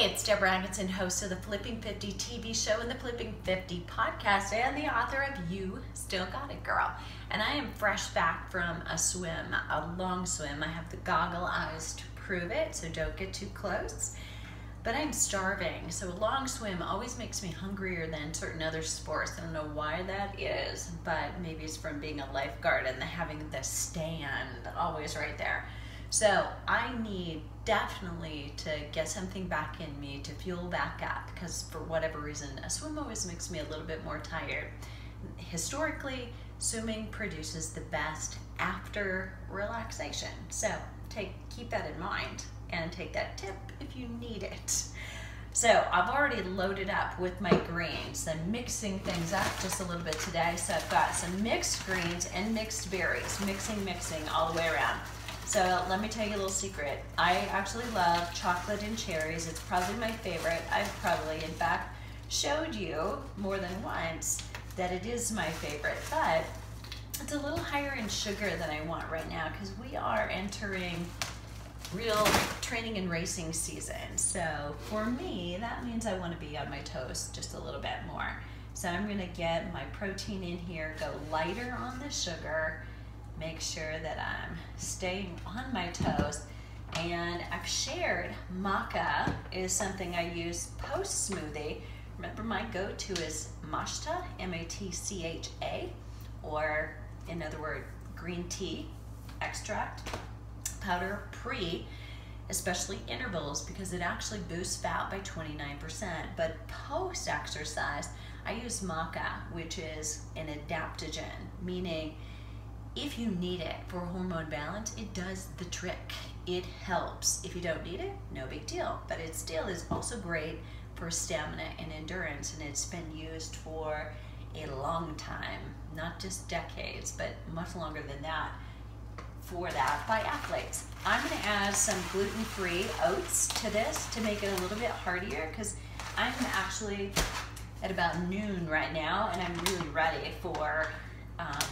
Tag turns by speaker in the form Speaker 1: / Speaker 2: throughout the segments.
Speaker 1: it's Deborah Atkinson, host of the Flipping 50 TV show and the Flipping 50 podcast, and the author of You Still Got It, Girl. And I am fresh back from a swim, a long swim. I have the goggle eyes to prove it, so don't get too close. But I'm starving, so a long swim always makes me hungrier than certain other sports. I don't know why that is, but maybe it's from being a lifeguard and having the stand always right there. So I need definitely to get something back in me to fuel back up, because for whatever reason, a swim always makes me a little bit more tired. Historically, swimming produces the best after relaxation. So keep that in mind and take that tip if you need it. So I've already loaded up with my greens. I'm mixing things up just a little bit today. So I've got some mixed greens and mixed berries, mixing all the way around. So let me tell you a little secret. I actually love chocolate and cherries. It's probably my favorite. I've probably, in fact, showed you more than once that it is my favorite, but it's a little higher in sugar than I want right now because we are entering real training and racing season. So for me, that means I want to be on my toast just a little bit more. So I'm going to get my protein in here, go lighter on the sugar, make sure that I'm staying on my toast. And I've shared maca is something I use post smoothie. Remember, my go-to is matcha, M-A-T-C-H-A, or in other words, green tea extract powder especially intervals, because it actually boosts fat by 29%. But post exercise, I use maca, which is an adaptogen, meaning if you need it for hormone balance, it does the trick. It helps. If you don't need it, no big deal. But it still is also great for stamina and endurance, and it's been used for a long time, not just decades, but much longer than that, for that by athletes. I'm going to add some gluten-free oats to this to make it a little bit heartier, because I'm actually at about noon right now, and I'm really ready for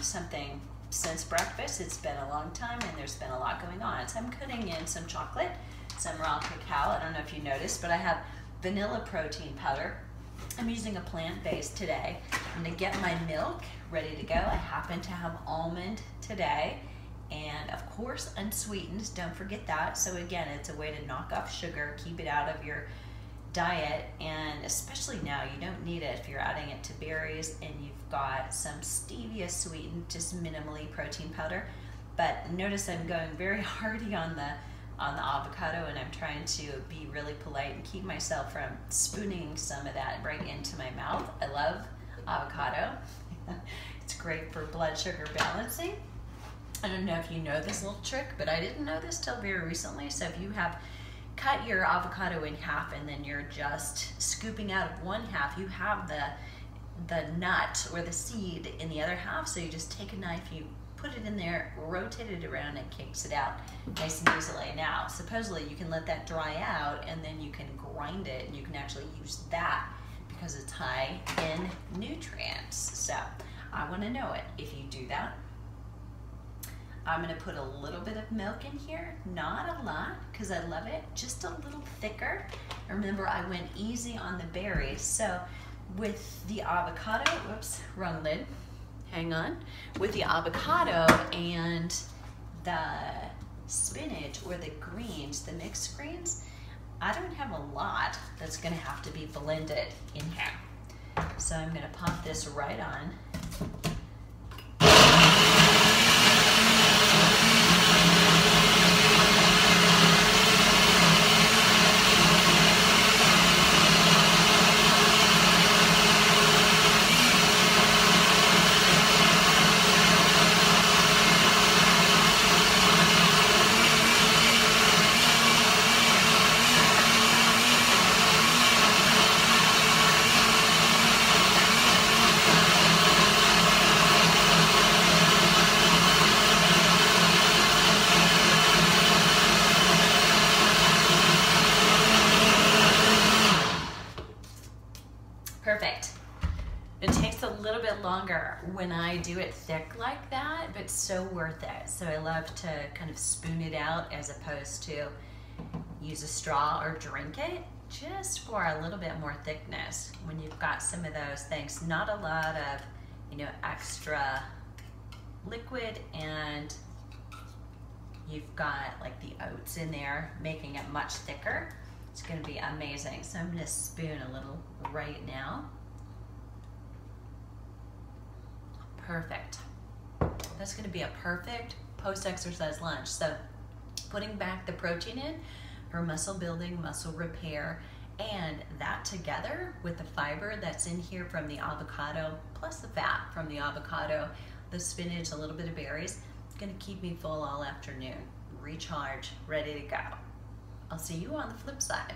Speaker 1: something. Since breakfast, it's been a long time and there's been a lot going on. So I'm putting in some chocolate, some raw cacao. I don't know if you noticed, but I have vanilla protein powder. I'm using a plant-based today. I'm gonna get my milk ready to go. I happen to have almond today, and of course unsweetened, don't forget that. So again, it's a way to knock off sugar, keep it out of your diet, and especially now you don't need it if you're adding it to berries and you've got some stevia sweetened, just minimally protein powder. But notice I'm going very hearty on the avocado, and I'm trying to be really polite and keep myself from spooning some of that right into my mouth. I love avocado. It's great for blood sugar balancing. I don't know if you know this little trick, but I didn't know this till very recently. So if you have cut your avocado in half and then you're just scooping out of one half, you have the nut or the seed in the other half. So you just take a knife, you put it in there, rotate it around, and kicks it out nice and easily. Now, supposedly you can let that dry out and then you can grind it, and you can actually use that because it's high in nutrients. So I want to know it. If you do that, I'm going to put a little bit of milk in here, not a lot, because I love it, just a little thicker. Remember, I went easy on the berries. So with the avocado, whoops, wrong lid, hang on. With the avocado and the spinach or the greens, the mixed greens, I don't have a lot that's going to have to be blended in here. So I'm going to pop this right on. Perfect. It takes a little bit longer when I do it thick like that, but so worth it. So I love to kind of spoon it out as opposed to use a straw or drink it just for a little bit more thickness when you've got some of those things. Not a lot of, extra liquid, and you've got like the oats in there, making it much thicker. It's gonna be amazing. So I'm gonna spoon a little right now. Perfect. That's gonna be a perfect post-exercise lunch. So putting back the protein in for muscle building, muscle repair, and that together with the fiber that's in here from the avocado, plus the fat from the avocado, the spinach, a little bit of berries, it's gonna keep me full all afternoon. Recharge, ready to go. I'll see you on the flip side.